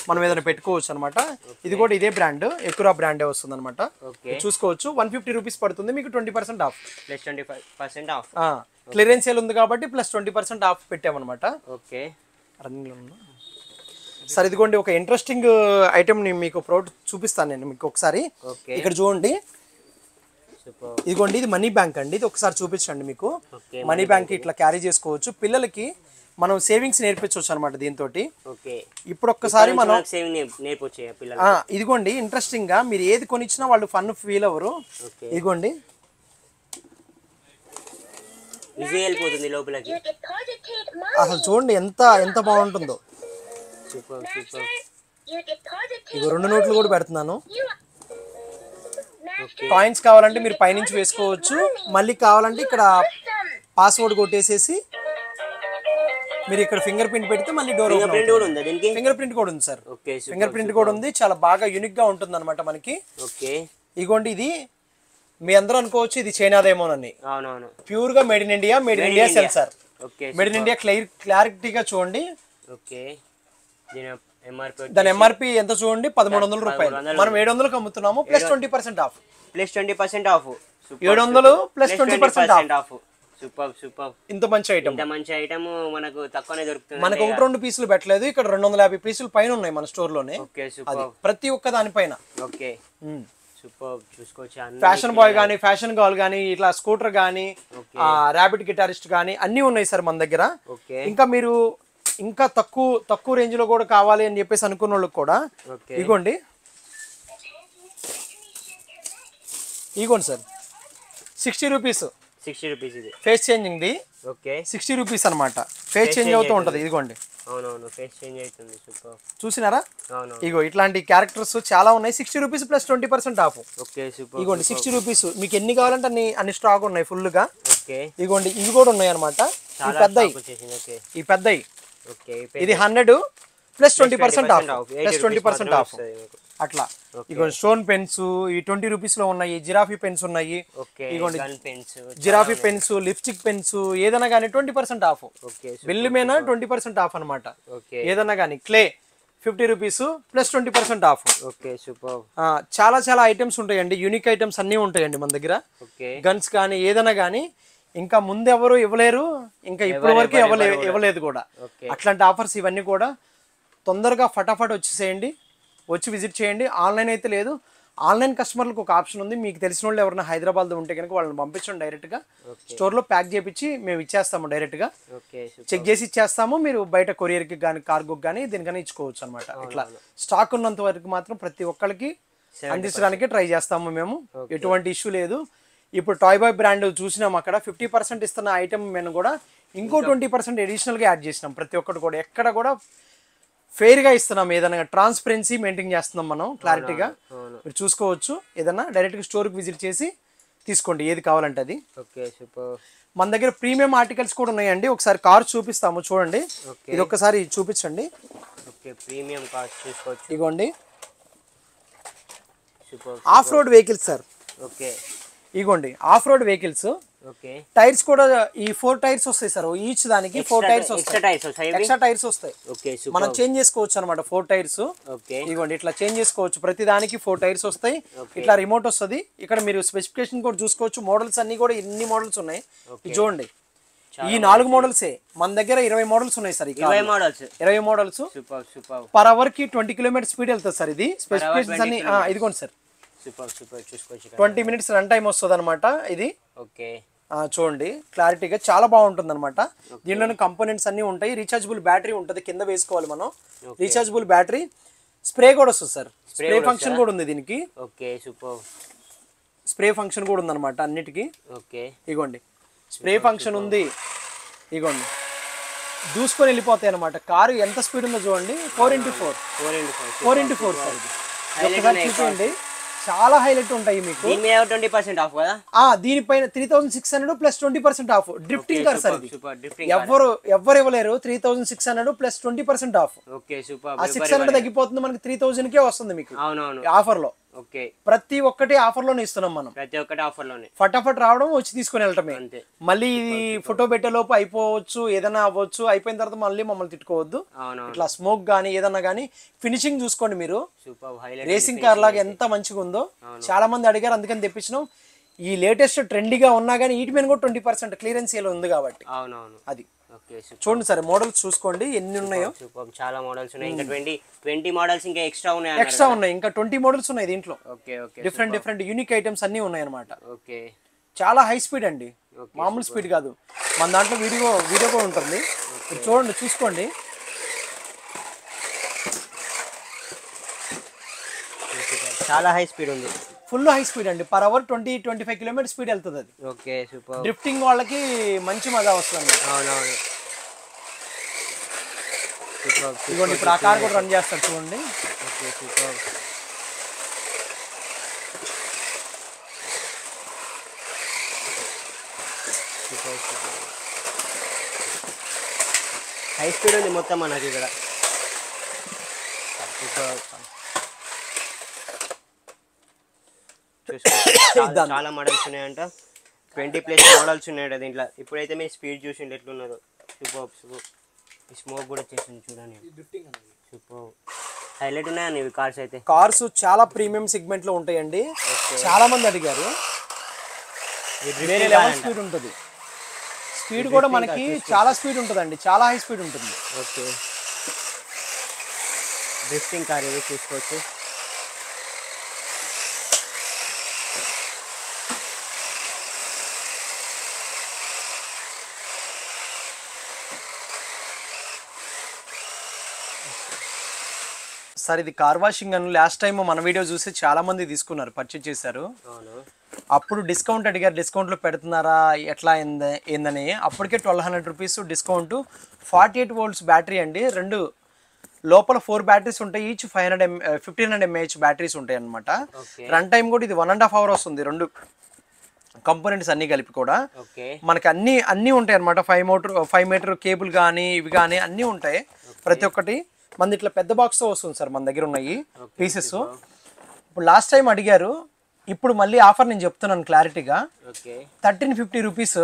మనం ఏదైనా పెట్టుకోవచ్చు అనమాట. ఇది కూడా ఇదే బ్రాండ్ ఎకురా బ్రాండే వస్తుంది అనమాట. చూసుకోవచ్చు. 150 రూపీస్ పడుతుంది మీకు 20% off. Plus 25% of. Clearance sale ఉంది కాబట్టి ప్లస్ 20% ఆఫ్ పెట్టామన్నమాట. రన్నింగ్ లో ఉందా సార్? ఇదిగోండి ఒక ఇంట్రెస్టింగ్ ఐటమ్ ని మీకు ప్రోడక్ట్ చూపిస్తాను నేను మీకు ఒకసారి. ఇక్కడ చూడండి. ఇదిగోండి ఇది మనీ బ్యాంక్ అండి. ఇది ఒకసారి చూపించండి మీకు. మనీ బ్యాంక్ ఇట్లా క్యారీ చేసుకోవచ్చు. పిల్లలకి మనం సేవింగ్స్ నేర్పించవచ్చు అనమాట దీంతో. ఇప్పుడు ఒక్కసారి మనం ఇదిగోండి ఇంట్రెస్టింగ్ గా మీరు ఏది కొనిచ్చినా వాళ్ళు ఫన్ ఫీల్ అవ్వరు. ఇదిగోండి అసలు చూడండి ఎంత బాగుంటుందో. ఇగో 2 నోట్లు కూడా పెడుతున్నాను. కాయిన్స్ కావాలంటే మీరు పైనుంచి వేసుకోవచ్చు. మళ్ళీ కావాలంటే ఇక్కడ పాస్వర్డ్ కొట్టేసేసి మీరు ఇక్కడ ఫింగర్ ప్రింట్ పెడితే మళ్ళీ డోర్ ఓపెన్ అవుతుంది. ఫింగర్ ప్రింట్ కూడా ఉంది సార్. ఫింగర్ ప్రింట్ కూడా ఉంది. చాలా బాగా యూనిక్ గా ఉంటుంది అనమాట మనకి. ఇగోండి ఇది మీ అందరూ అనుకోవచ్చు ఇది చైనాదేమోనని. ప్యూర్ గా made in India sensor. Made in India క్లారిటీగా చూడండి. దాని ఎంఆర్పి ఎంత చూడండి 1300 రూపాయలు. మనం 700కి అమ్ముతున్నాము plus 20% off. Plus 20% off. 700 plus 20% off. Super super. ఇంత మంచి ఐటమ్, ఇంత మంచి ఐటమ్ మనకు తక్కువనే దొరుకుతుంది. మనకు 1-2 పీసులు పెట్టలేదు, ఇక్కడ 250 పీసులు పైన ఉన్నాయి మన స్టోర్ లోనే. Okay super. ప్రతి ఒక్క దానిపైన. Okay super. చూసుకోవచ్చు అన్ని ఫ్యాషన్ బాయ్ గానీ, ఫ్యాషన్ గర్ల్ గానీ, ఇట్లా స్కూటర్ గానీ, ర్యాపిడ్ గిటారిస్ట్ గానీ అన్ని ఉన్నాయి సార్ మన దగ్గర. ఓకే. ఇంకా మీరు ఇంకా తక్కువ రేంజ్ లో కూడా కావాలి అని చెప్పేసి అనుకున్న వాళ్ళకి కూడా ఇగోండి సార్ 60 రూపీస్. 60 రూపీస్ ఇది face changing the. Okay 60 rupees అనమాట. ఫేస్ చేంజ్ అవుతూ ఉంటది. ఇదిగోండి. అవునవును ఫేస్ చేంజ్ అవుతుంది. సూపర్. చూసినారా? అవును. ఇగో ఇట్లాంటి క్యారెక్టర్స్ చాలా ఉన్నాయి. 60 rupees plus 20% off. Okay super. ఇగోండి 60 రూపీస్. మీకు ఎన్ని కావాలంటే అన్ని స్టాక్ ఉన్నాయి ఫుల్ గా. ఓకే. ఇగోండి ఇవి కూడా ఉన్నాయి అనమాట. ఈ పెద్దయి, ఈ పెద్దయి. ఓకే. ఇది 100 ప్లస్ 20% ఆఫ్. ప్లస్ 20% ఆఫ్ అట్లా. ఇగో స్టోన్ పెన్స్ ఈ 20 రూపీస్ లో ఉన్నాయి. జిరాఫీ పెన్స్ ఉన్నాయి. ఇగోండి జిరాఫీ పెన్స్, లిప్స్టిక్ పెన్స్ ఏదైనా కానీ 20% ఆఫ్. బిల్లు మీద 20% ఆఫ్ అనమాట. ఏదైనా కానీ clay 50 rupees plus 20% off. Okay super. చాలా ఐటమ్స్ ఉంటాయండి. యూనిక్ ఐటమ్స్ అన్ని ఉంటాయండి మన దగ్గర. గన్స్ కానీ ఏదైనా కానీ ఇంకా ముందు ఎవరు ఇవ్వలేరు, ఇంకా ఇప్పటి వరకు ఇవ్వలేదు కూడా. అట్లాంటి ఆఫర్స్ ఇవన్నీ కూడా తొందరగా ఫటాఫట్ వచ్చేసేయండి, వచ్చి విజిట్ చేయండి. ఆన్లైన్ అయితే లేదు. ఆన్లైన్ కస్టమర్లకు ఒక ఆప్షన్ ఉంది. మీకు తెలిసిన వాళ్ళు ఎవరైనా హైదరాబాద్ ఉంటే కనుక వాళ్ళని పంపించండి, డైరెక్ట్గా స్టోర్లో ప్యాక్ చేయించి మేము ఇచ్చేస్తాము. డైరెక్ట్గా చెక్ చేసి ఇచ్చేస్తాము. మీరు బయట కొరియర్కి కానీ కార్గోకి కానీ దీనికన్నా ఇచ్చుకోవచ్చు అనమాట. ఇట్లా స్టాక్ ఉన్నంత వరకు మాత్రం ప్రతి ఒక్కరికి అందించడానికి ట్రై చేస్తాము మేము. ఎటువంటి ఇష్యూ లేదు. ఇప్పుడు టాయ్ బాయ్ బ్రాండ్ చూసినాం, అక్కడ 50% ఇస్తున్న ఐటమ్ మేము కూడా ఇంకో 20% అడిషనల్గా యాడ్ చేసినాం. ప్రతి ఒక్కటి కూడా ఎక్కడ కూడా ఫెయిర్గా ఇస్తున్నాం. ఏదైనా ట్రాన్స్పరెన్సీ మెయింటైన్ చేస్తున్నాం మనం క్లారిటీగా. మీరు చూసుకోవచ్చు. ఏదైనా డైరెక్ట్గా స్టోర్కి విజిట్ చేసి తీసుకోండి ఏది కావాలంటే అది. మన దగ్గర ప్రీమియం ఆర్టికల్స్ కూడా ఉన్నాయండి. ఒకసారి కార్ చూపిస్తాము చూడండి. ఇది ఒక్కసారి చూపించండి. ఇగోండి ఆఫ్ రోడ్ వెహికల్స్ సార్. ఇగోండి ఆఫ్ రోడ్ వెహికల్స్. టైర్స్ కూడా ఈ 4 టైర్స్ వస్తాయి సార్. ఈచ్ దానికి 4 టైర్స్ వస్తాయి. ఎక్స్ట్రా టైర్స్ వస్తాయి. మనం చేంజ్ చేసుకోవచ్చు అనమాట 4 టైర్స్. ఇగోండి ఇట్లా చేంజ్ చేసుకోవచ్చు. ప్రతి దానికి 4 టైర్స్ వస్తాయి. ఇట్లా రిమోట్ వస్తుంది. ఇక్కడ మీరు స్పెసిఫికేషన్ కూడా చూసుకోవచ్చు. మోడల్స్ అన్ని కూడా ఎన్ని మోడల్స్ ఉన్నాయి చూడండి. ఈ 4 మోడల్సే మన దగ్గర 20 మోడల్స్ ఉన్నాయి సార్. 20 మోడల్స్ పర్ అవర్ కి 20 కిలోమీటర్ స్పీడ్ వెళ్తుంది సార్. ఇది స్పెసిఫికేషన్స్ అన్ని ఇదిగోండి సార్. 20 మినిట్స్ రన్ టైం వస్తుంది అనమాట ఇది. చూడండి క్లారిటీగా చాలా బాగుంటుంది అనమాట. దీనిలోని కంపోనెంట్స్ అన్ని ఉంటాయి. రీఛార్జబుల్ బ్యాటరీ ఉంటుంది, కింద వేసుకోవాలి మనం. రీఛార్జబుల్ బ్యాటరీ, స్ప్రే కూడా వస్తుంది సార్. స్ప్రే ఫంక్షన్ కూడా ఉంది దీనికి. స్ప్రే ఫంక్షన్ కూడా ఉంది అనమాట అన్నిటికీ. ఇగోండి స్ప్రే ఫంక్షన్ ఉంది. ఇగోండి దూసుకొని వెళ్ళిపోతాయి అనమాట. కారు ఎంత స్పీడ్ ఉందో చూడండి. 4x4 sir. ఇది ఒకసారి చూడండి. చాలా హైలైట్ ఉంటాయి మీకు. 20% ఆఫ్ కదా. దీనిపైన 3600 plus 20% of. Drifting car sir ఇది. ఎవరు ఇవ్వలేరు. 3600 ప్లస్ 20% ఆఫ్. ఆ 600 తగ్గిపోతుంది, మనకి 3000 కే వస్తుంది మీకు ఆఫర్ లో. ప్రతి ఒక్కటి ఆఫర్ లోనే ఇస్తున్నాం మనం. ప్రతి ఒక్కటి ఆఫర్ లోనే ఫటాఫట్ రావడం, వచ్చి తీసుకుని వెళ్ళటమే. మళ్ళీ ఇది ఫోటో పెట్టే లోపు అయిపోవచ్చు, ఏదైనా అవ్వచ్చు. అయిపోయిన తర్వాత మళ్ళీ మమ్మల్ని తిట్టుకోవద్దు. ఇట్లా స్మోక్ గానీ ఏదన్నా గానీ ఫినిషింగ్ చూసుకోండి మీరు. రేసింగ్ కార్ లాగా ఎంత మంచిగా ఉందో. చాలా మంది అడిగారు, అందుకని తెప్పించినాం. ఈ లేటెస్ట్ ట్రెండీగా ఉన్నా కానీ వీటి మీద కూడా 20% క్లియరెన్స్ సేల్ ఉంది కాబట్టి అది. చూడండి సార్ మోడల్స్ చూసుకోండి ఎన్ని ఉన్నాయో. చాలా మోడల్స్ ఉన్నాయి. ఇంకా 20 మోడల్స్ ఇంకా ఎక్స్ట్రా ఉన్నాయి. ఇంకా 20 మోడల్స్ ఉన్నాయి దీంట్లో. డిఫరెంట్ యూనిక్ ఐటమ్స్ అన్ని ఉన్నాయి అనమాట. చాలా హై స్పీడ్ అండి, మామూలు స్పీడ్ కాదు. మన దాంట్లో వీడియో కూడా ఉంటుంది. చూడండి చూసుకోండి. చాలా హై స్పీడ్ ఉంది. ఫుల్ హై స్పీడ్ అండి. పర్ అవర్ 20-25 కిలోమీటర్ స్పీడ్ వెళ్తుంది అది. డ్రిఫ్టింగ్ వాళ్ళకి మంచి మజా వస్తుంది. ఇదిగోండి ఇప్పుడు ఆ కార్ కూడా రన్ చేస్తారు చూడండి. హై స్పీడ్ ఉంది మొత్తం మనకి ఇక్కడ. చాలా మోడల్స్ ఉన్నాయంట. 20+ మోడల్స్ ఉన్నాయంట దీంట్లో. ఇప్పుడైతే మీ స్పీడ్ చూసిండి ఎట్లున్నదో. సూపర్. ఈ స్మోక్ కూడా వచ్చేసింది చూడండి. సూపర్ హైలైట్ ఉన్నాయండి ఇవి కార్స్. అయితే కార్స్ చాలా ప్రీమియం సెగ్మెంట్ లో ఉంటాయండి. చాలా మంది అడిగారు. వేరే లెవెల్ స్పీడ్ ఉంటుంది. స్పీడ్ కూడా మనకి చాలా స్పీడ్ ఉంటుందండి, చాలా హై స్పీడ్ ఉంటుంది. ఓకే, డ్రిఫ్టింగ్ కార్ ఇది చూసుకోవచ్చు. సార్ ఇది కార్ వాషింగ్ అని లాస్ట్ టైం మన వీడియో చూసి చాలా మంది తీసుకున్నారు, పర్చేజ్ చేశారు. అవును, అప్పుడు డిస్కౌంట్ అడిగారు, డిస్కౌంట్లో పెడుతున్నారా ఎట్లా ఏందని. అప్పటికే 1200 రూపీస్ డిస్కౌంట్. 48 volts బ్యాటరీ అండి, రెండు లోపల 4 బ్యాటరీస్ ఉంటాయి, ఈచ్ 1500 mAh బ్యాటరీస్ ఉంటాయి అనమాట. రన్ టైం కూడా ఇది 1.5 hour వస్తుంది, రెండు కంపోనెంట్స్ అన్నీ కలిపి కూడా. మనకి అన్నీ ఉంటాయి అనమాట. 5 meter కేబుల్ కానీ ఇవి కానీ అన్నీ ఉంటాయి, ప్రతి ఒక్కటి మన ఇట్లా పెద్ద బాక్స్తో వస్తుంది సార్ మన దగ్గర ఉన్నాయి పీసెస్. ఇప్పుడు లాస్ట్ టైం అడిగారు, ఇప్పుడు మళ్ళీ ఆఫర్ నేను చెప్తున్నాను క్లారిటీగా. 1350 రూపీస్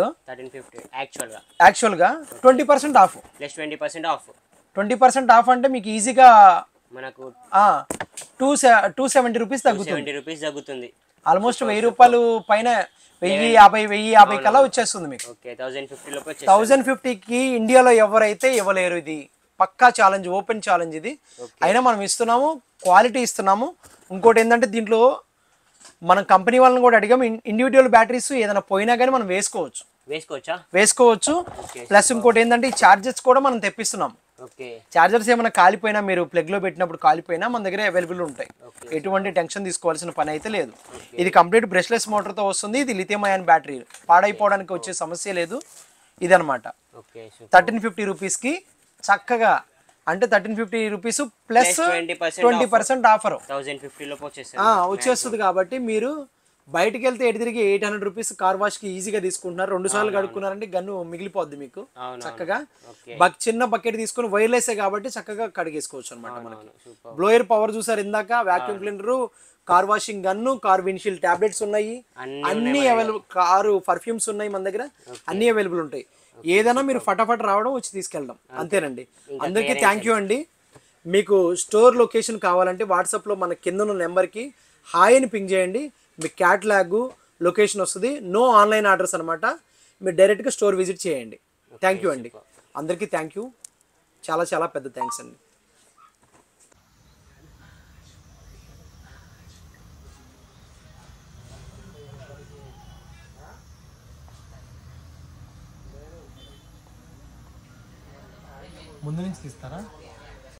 యాక్చువల్గా 20% ఆఫ్, 20% ఆఫ్ అంటే మీకు ఈజీగా మనకు 270 రూపీస్ తగ్గుతుంది. ఆల్మోస్ట్ 1000 రూపాయలు పైన, 1050 కల్లా వచ్చేస్తుంది మీకు. 1050కి ఇండియాలో ఎవరైతే ఇవ్వలేరు, ఇది పక్కా ఛాలెంజ్, ఓపెన్ ఛాలెంజ్ ఇది. అయినా మనం ఇస్తున్నాము, క్వాలిటీ ఇస్తున్నాము. ఇంకోటి ఏంటంటే దీంట్లో మనం కంపెనీ వాళ్ళని కూడా అడిగాము, ఇండివిజువల్ బ్యాటరీస్ ఏదైనా పోయినా కానీ మనం వేసుకోవచ్చు. ప్లస్ ఇంకోటి ఏంటంటే ఈ చార్జెస్ కూడా మనం తెప్పిస్తున్నాం. చార్జర్స్ ఏమైనా కాలిపోయినా, మీరు ప్లగ్ లో పెట్టినప్పుడు కాలిపోయినా మన దగ్గర అవైలబుల్ ఉంటాయి, ఎటువంటి టెన్షన్ తీసుకోవాల్సిన పని అయితే లేదు. ఇది కంప్లీట్ బ్రష్లెస్ మోటార్ తో వస్తుంది, ఇది లిథియం అయాన్ బ్యాటరీ, పాడైపోవడానికి వచ్చే సమస్య లేదు. ఇదనమాట 1350 రూపీస్కి చక్కగా, అంటే 1350 రూపీస్ ప్లస్ 20% ఆఫర్ వచ్చేస్తుంది. కాబట్టి మీరు బయటకు వెళ్తే ఎటు తిరిగి 800 రూపీస్ కార్ వాష్ కి ఈజీగా తీసుకుంటున్నారు. 2 సార్లు కడుక్కున్నారంటే గన్ను మిగిలిపోద్ది మీకు. చక్కగా చిన్న బకెట్ తీసుకుని వైర్లెస్ కాబట్టి చక్కగా కడిగేసుకోవచ్చు అనమాట. మనకి బ్లోయర్ పవర్ చూసారు ఇందాక, vacuum cleaner, car washing gun, car windshield tablets ఉన్నాయి, అన్ని అవైలబుల్. కారు పర్ఫ్యూమ్స్ ఉన్నాయి మన దగ్గర, అన్ని అవైలబుల్ ఉంటాయి. ఏదైనా మీరు ఫటాఫట్ రావడం, వచ్చి తీసుకెళ్ళడం, అంతేనండి. అందరికీ థ్యాంక్ యూ అండి. మీకు స్టోర్ లొకేషన్ కావాలంటే వాట్సాప్లో మన కింద ఉన్న నెంబర్కి హాయ్ అని పింగ్ చేయండి, మీ క్యాట్లాగ్ లొకేషన్ వస్తుంది. నో ఆన్లైన్ ఆర్డర్స్ అనమాట, మీరు డైరెక్ట్గా స్టోర్ విజిట్ చేయండి. థ్యాంక్ యూ అండి, అందరికీ థ్యాంక్ యూ, చాలా చాలా పెద్ద థ్యాంక్స్ అండి. ముందు నుంచి తీస్తారా?